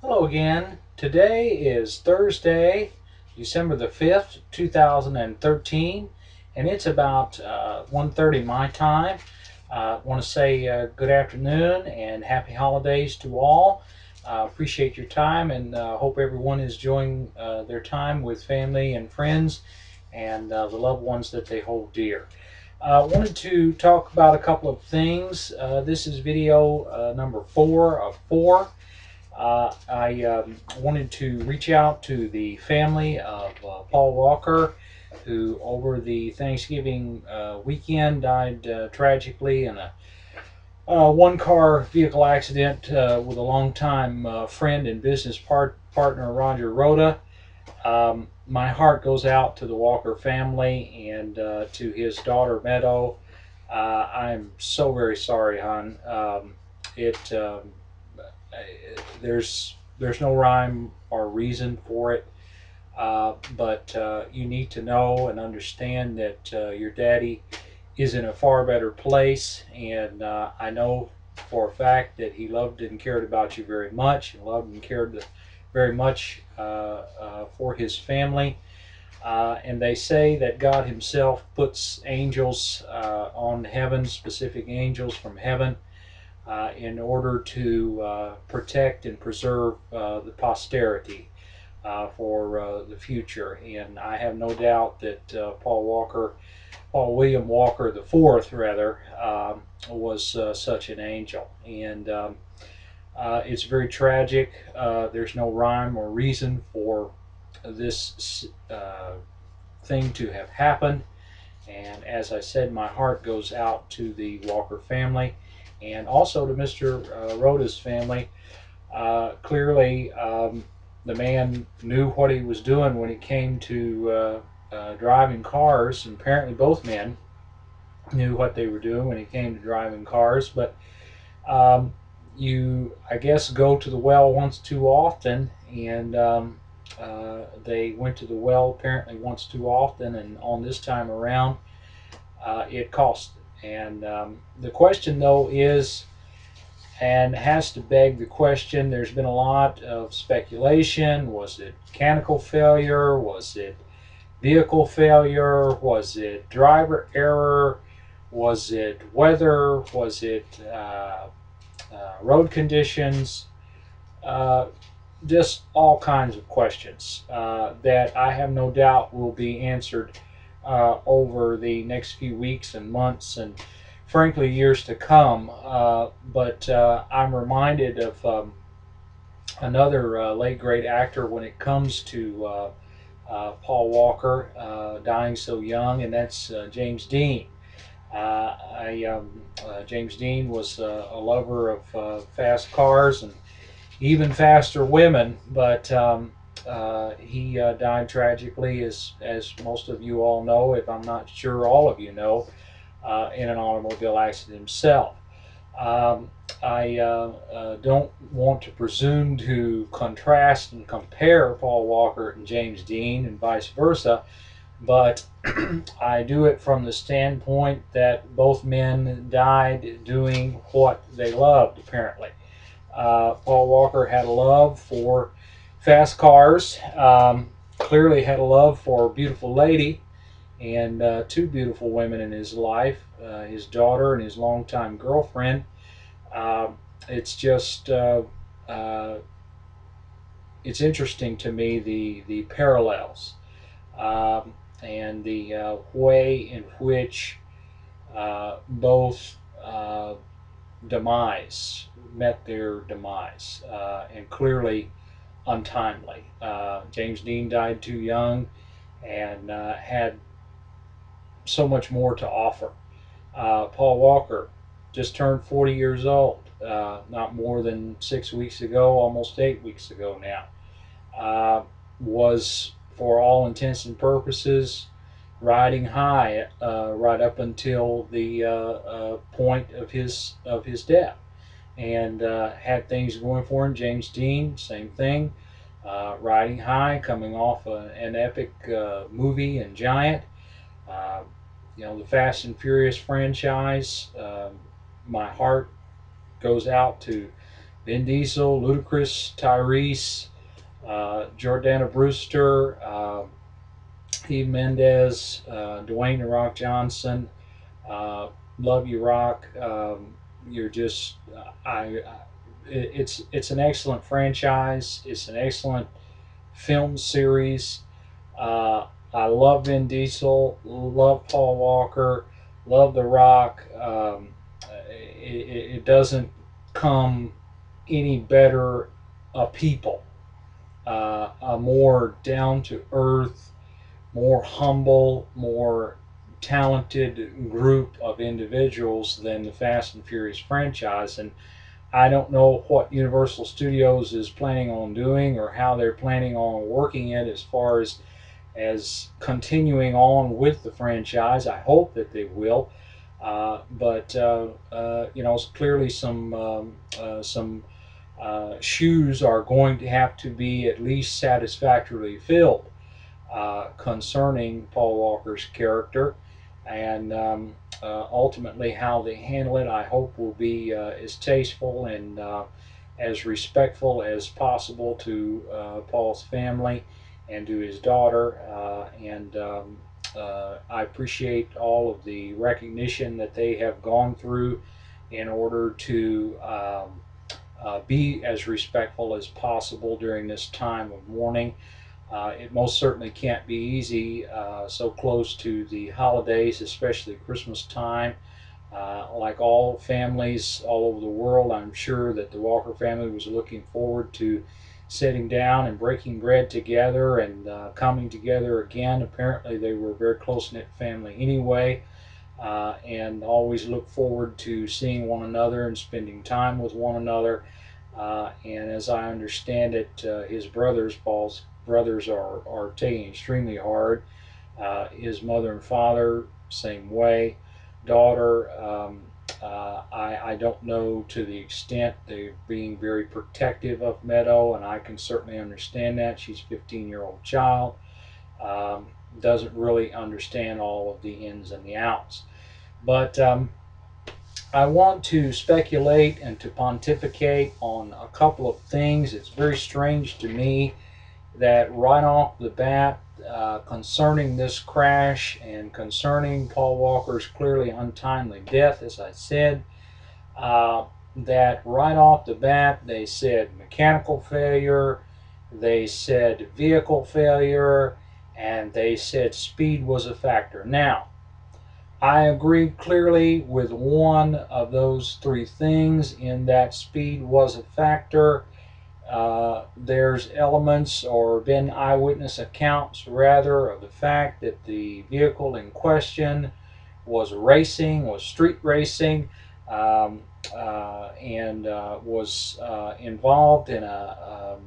Hello again. Today is Thursday, December the 5th, 2013, and it's about 1:30 my time. I want to say good afternoon and happy holidays to all. Appreciate your time and hope everyone is enjoying their time with family and friends and the loved ones that they hold dear. Wanted to talk about a couple of things. This is video number 4 of 4. I wanted to reach out to the family of Paul Walker, who over the Thanksgiving weekend died tragically in a one-car vehicle accident with a longtime friend and business partner, Roger Rhoda. My heart goes out to the Walker family and to his daughter, Meadow. I'm so very sorry, hon. It there's no rhyme or reason for it, but you need to know and understand that your daddy is in a far better place, and I know for a fact that he loved and cared about you very much, and loved and cared very much for his family. And they say that God Himself puts angels on heaven, specific angels from heaven, in order to protect and preserve the posterity for the future. And I have no doubt that Paul William Walker the Fourth, rather, was such an angel. And it's very tragic. There's no rhyme or reason for this thing to have happened. And as I said, my heart goes out to the Walker family and also to Mr. Rhoda's family. Clearly, the man knew what he was doing when it came to driving cars, and apparently both men knew what they were doing when it came to driving cars. But you, I guess, go to the well once too often, and they went to the well apparently once too often, and on this time around, it cost. And the question, though, is, and has to beg the question, there's been a lot of speculation. Was it mechanical failure? Was it vehicle failure? Was it driver error? Was it weather? Was it road conditions? Uh, just all kinds of questions that I have no doubt will be answered over the next few weeks and months and frankly years to come. But I'm reminded of another late great actor when it comes to Paul Walker dying so young, and that's James Dean. James Dean was a lover of fast cars and even faster women, but he died tragically, as most of you all know, if I'm not sure all of you know, in an automobile accident himself. I don't want to presume to contrast and compare Paul Walker and James Dean and vice versa, but I do it from the standpoint that both men died doing what they loved, apparently. Paul Walker had a love for fast cars, clearly had a love for a beautiful lady, and two beautiful women in his life, his daughter and his longtime girlfriend. Uh, it's just, it's interesting to me, the parallels and the way in which both demise met their demise, and clearly untimely. James Dean died too young and had so much more to offer. Paul Walker just turned 40 years old, not more than 6 weeks ago, almost 8 weeks ago now. Was, for all intents and purposes, riding high right up until the point of his death, and had things going for him. James Dean, same thing, riding high, coming off an epic movie and Giant. Uh, the Fast and Furious franchise. My heart goes out to Vin Diesel, Ludacris, Tyrese, Jordana Brewster, Eve Mendez, Dwayne The Rock Johnson. Uh, Love you, Rock. You're just it's an excellent franchise. It's an excellent film series. Uh, I love Vin Diesel. Love Paul Walker. Love The Rock. It doesn't come any better a people. A more down to earth, more humble, more talented group of individuals than the Fast and Furious franchise. And I don't know what Universal Studios is planning on doing or how they're planning on working it as far as continuing on with the franchise. I hope that they will. But clearly some shoes are going to have to be at least satisfactorily filled concerning Paul Walker's character, and ultimately how they handle it. I hope will be as tasteful and as respectful as possible to Paul's family and to his daughter. I appreciate all of the recognition that they have gone through in order to be as respectful as possible during this time of mourning. It most certainly can't be easy so close to the holidays, especially Christmas time. Like all families all over the world, I'm sure that the Walker family was looking forward to sitting down and breaking bread together and coming together again. Apparently, they were a very close knit family anyway, and always look forward to seeing one another and spending time with one another. And as I understand it, his brothers, Paul's brothers, are taking extremely hard. His mother and father, same way. Daughter, I don't know to the extent they're being very protective of Meadow, and I can certainly understand that. She's a 15-year-old child, doesn't really understand all of the ins and the outs. But I want to speculate and to pontificate on a couple of things. It's very strange to me that right off the bat, concerning this crash and concerning Paul Walker's clearly untimely death, as I said, that right off the bat they said mechanical failure, they said vehicle failure, and they said speed was a factor. Now, I agree clearly with one of those three things in that speed was a factor. There's elements or been eyewitness accounts rather of the fact that the vehicle in question was racing, was street racing, and was involved in a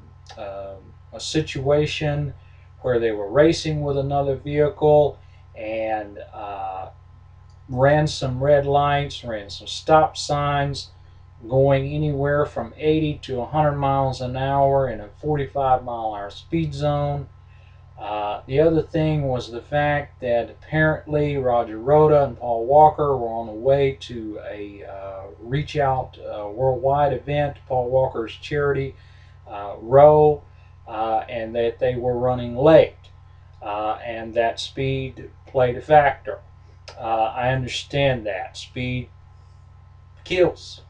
situation where they were racing with another vehicle and ran some red lights, ran some stop signs, going anywhere from 80 to 100 miles an hour in a 45-mile-an-hour speed zone. The other thing was the fact that apparently Roger Rhoda and Paul Walker were on the way to a Reach Out worldwide event, Paul Walker's charity, Row, and that they were running late, and that speed played a factor. I understand that. Speed kills.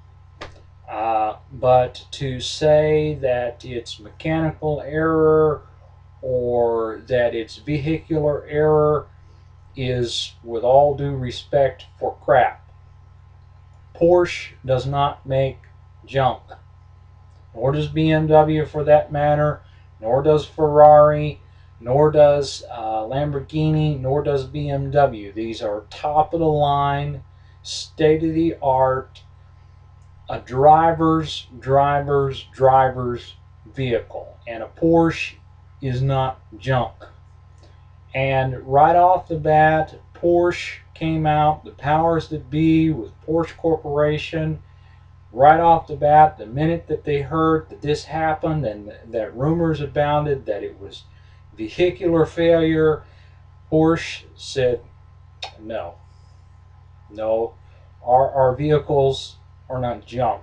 But to say that it's mechanical error or that it's vehicular error is, with all due respect, for crap. Porsche does not make junk, nor does BMW for that matter, nor does Ferrari, nor does Lamborghini, nor does BMW. These are top of the line, state of the art, a driver's vehicle, and a Porsche is not junk. And right off the bat, Porsche came out, the powers that be with Porsche Corporation, right off the bat, the minute that they heard that this happened and that rumors abounded that it was vehicular failure, Porsche said, no, no, our vehicles are not junk.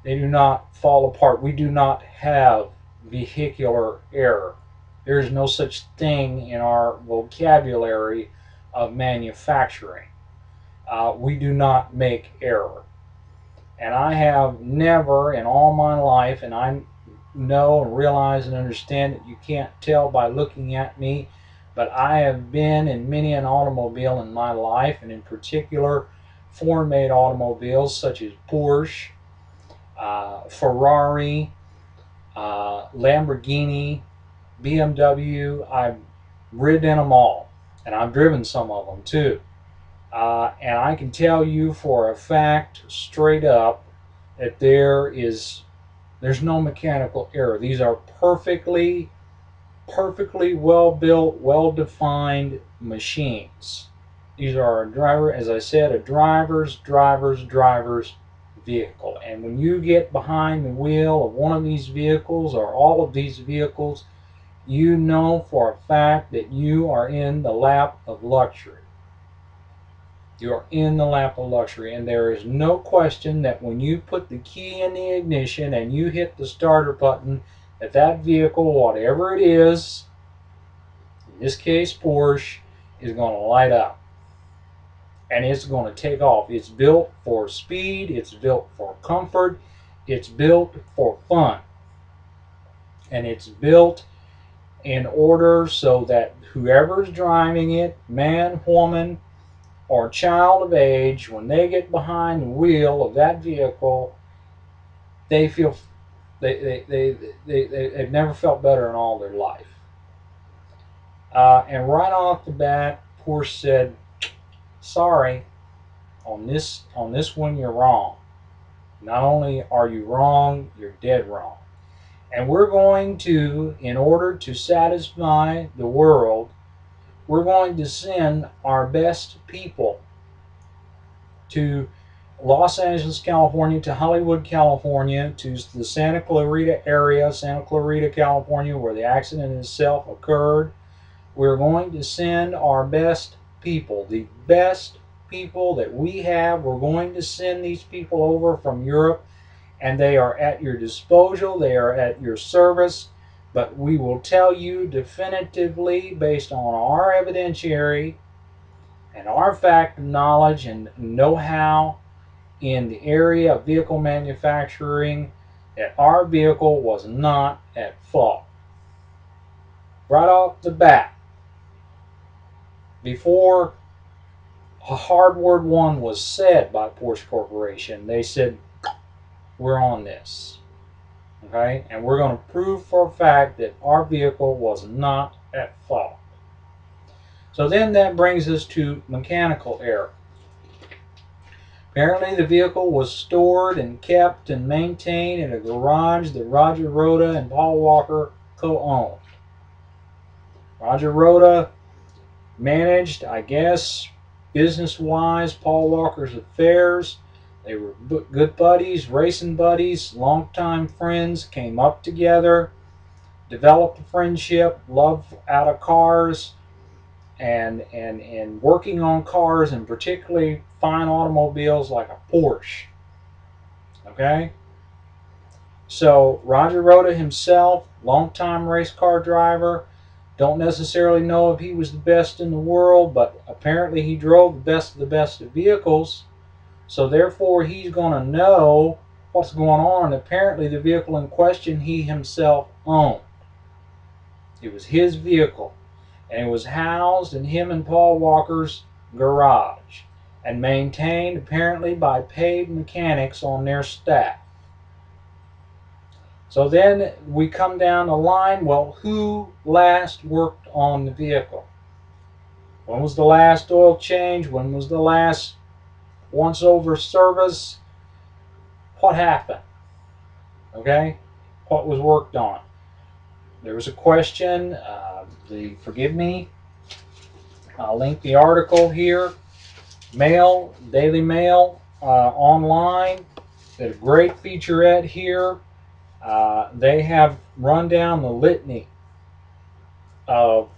They do not fall apart. We do not have vehicular error. There is no such thing in our vocabulary of manufacturing. We do not make error. And I have never in all my life, and I know and realize and understand that you can't tell by looking at me, but I have been in many an automobile in my life, and in particular foreign-made automobiles such as Porsche, Ferrari, Lamborghini, BMW. I've ridden in them all, and I've driven some of them too. And I can tell you for a fact, straight up, that there's no mechanical error. These are perfectly well built, well defined machines. These are a driver, as I said, a driver's vehicle. And when you get behind the wheel of one of these vehicles or all of these vehicles, you know for a fact that you are in the lap of luxury. You are in the lap of luxury, and there is no question that when you put the key in the ignition and you hit the starter button, that vehicle, whatever it is, in this case Porsche, is going to light up. And it's going to take off. It's built for speed, it's built for comfort, it's built for fun. And it's built in order so that whoever's driving it, man, woman, or child of age, when they get behind the wheel of that vehicle, they feel they've never felt better in all their life. And right off the bat, Porsche said, "Sorry, on this one you're wrong. Not only are you wrong, you're dead wrong. And we're going to, in order to satisfy the world, we're going to send our best people to Los Angeles, California, to Hollywood, California, to the Santa Clarita area, Santa Clarita, California, where the accident itself occurred. We're going to send our best people, the best people that we have. We're going to send these people over from Europe, and they are at your disposal. They are at your service. But we will tell you definitively, based on our evidentiary and our fact knowledge and know-how in the area of vehicle manufacturing, that our vehicle was not at fault." Right off the bat, before a hard word one was said by Porsche Corporation, they said, "We're on this." Okay? And we're going to prove for a fact that our vehicle was not at fault. So then that brings us to mechanical error. Apparently the vehicle was stored and kept and maintained in a garage that Roger Rhoda and Paul Walker co-owned. Roger Rhoda managed, I guess, business-wise, Paul Walker's affairs. They were good buddies, racing buddies, longtime friends, came up together, developed a friendship, love out of cars, and working on cars, and particularly fine automobiles like a Porsche. Okay? So Roger Rhoda himself, longtime race car driver, don't necessarily know if he was the best in the world, but apparently he drove the best of vehicles. So therefore he's going to know what's going on. And apparently the vehicle in question he himself owned. It was his vehicle. And it was housed in him and Paul Walker's garage. And maintained apparently by paid mechanics on their staff. So then we come down the line, well, who last worked on the vehicle? When was the last oil change? When was the last once-over service? What happened? Okay? What was worked on? There was a question, forgive me, I'll link the article here, Daily Mail, online, did a great featurette here. They have run down the litany of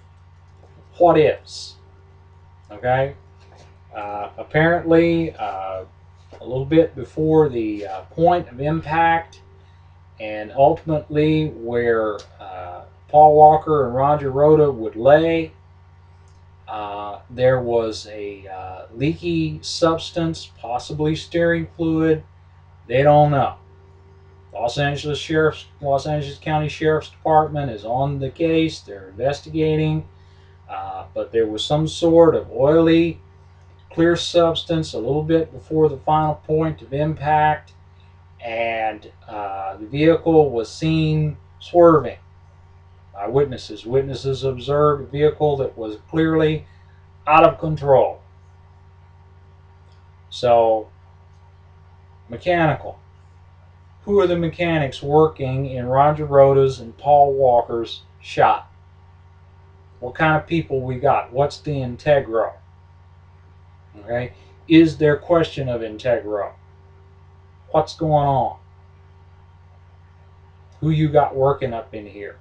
what ifs. Okay? Apparently, a little bit before the point of impact, And ultimately, where Paul Walker and Roger Rhoda would lay, there was a leaky substance, possibly steering fluid. They don't know. Los Angeles County Sheriff's Department is on the case. They're investigating, but there was some sort of oily, clear substance a little bit before the final point of impact, and the vehicle was seen swerving by witnesses. Witnesses observed a vehicle that was clearly out of control. So, mechanical. Who are the mechanics working in Roger Rhoda's and Paul Walker's shop? What kind of people we got? What's the integro? Okay, is there question of integro? What's going on? Who you got working up in here?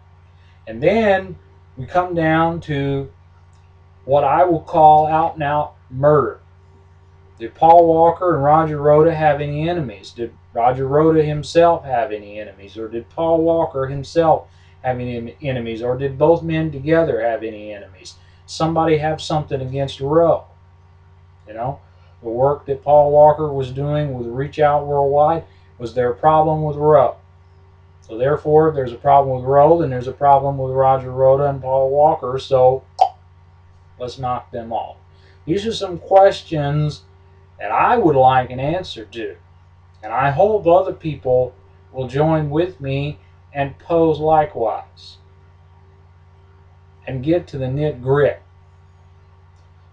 And then we come down to what I will call out and out murder. Did Paul Walker and Roger Rhoda have any enemies? Did Roger Rhoda himself have any enemies? Or did Paul Walker himself have any enemies? Or did both men together have any enemies? Somebody have something against Roe. You know, the work that Paul Walker was doing with Reach Out Worldwide, was there a problem with Roe? So therefore, if there's a problem with Roe, then there's a problem with Roger Rhoda and Paul Walker. So let's knock them off. These are some questions that I would like an answer to. And I hope other people will join with me and pose likewise and get to the nit grit.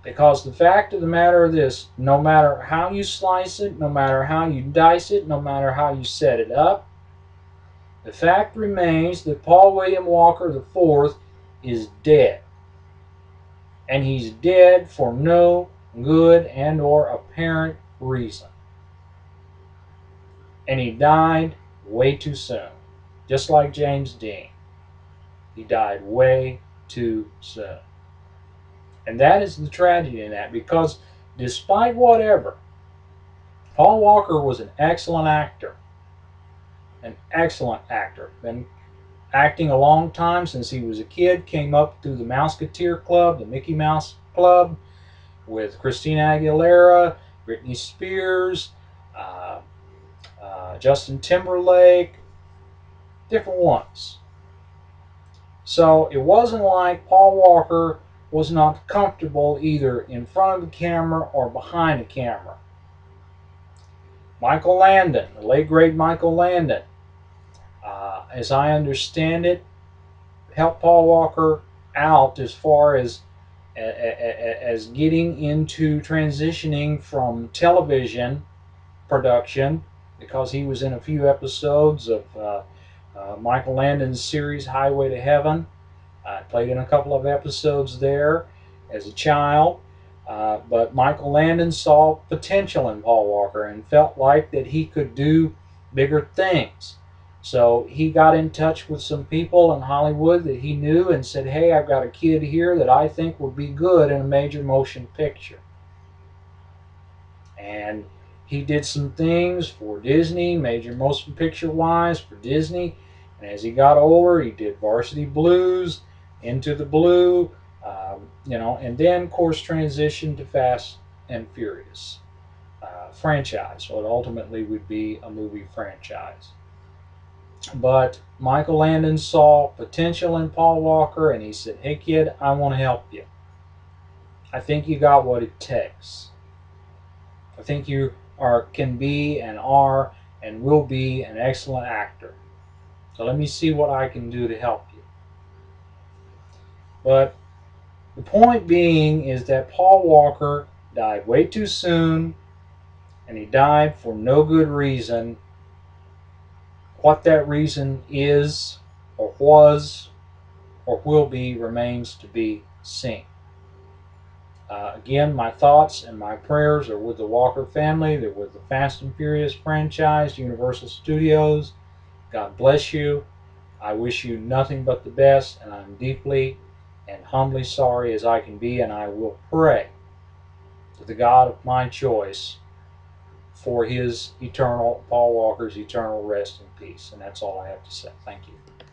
Because the fact of the matter is this: no matter how you slice it, no matter how you dice it, no matter how you set it up, the fact remains that Paul William Walker IV is dead. And he's dead for no good and or apparent reason. And he died way too soon. Just like James Dean. He died way too soon. And that is the tragedy in that, because despite whatever, Paul Walker was an excellent actor. An excellent actor. Been acting a long time, since he was a kid. Came up through the Mouseketeer Club, the Mickey Mouse Club, with Christina Aguilera, Britney Spears, Justin Timberlake, different ones. So it wasn't like Paul Walker was not comfortable either in front of the camera or behind the camera. Michael Landon, the late great Michael Landon, as I understand it, helped Paul Walker out as far as getting into transitioning from television production, because he was in a few episodes of Michael Landon's series Highway to Heaven. I played in a couple of episodes there as a child, but Michael Landon saw potential in Paul Walker and felt like that he could do bigger things. So he got in touch with some people in Hollywood that he knew and said, hey, I've got a kid here that I think would be good in a major motion picture. And he did some things for Disney, major motion picture wise for Disney. And as he got older, he did Varsity Blues, Into the Blue, and then, of course, transitioned to Fast and Furious franchise. So it ultimately would be a movie franchise. But Michael Landon saw potential in Paul Walker, and he said, hey, kid, I want to help you. I think you got what it takes. I think you can be and are and will be an excellent actor. So let me see what I can do to help you. But the point being is that Paul Walker died way too soon, and he died for no good reason. What that reason is, or was, or will be, remains to be seen. Again, my thoughts and my prayers are with the Walker family. They're with the Fast and Furious franchise, Universal Studios. God bless you. I wish you nothing but the best, and I'm deeply and humbly sorry as I can be, and I will pray to the God of my choice for his eternal, Paul Walker's eternal rest and peace. And that's all I have to say. Thank you.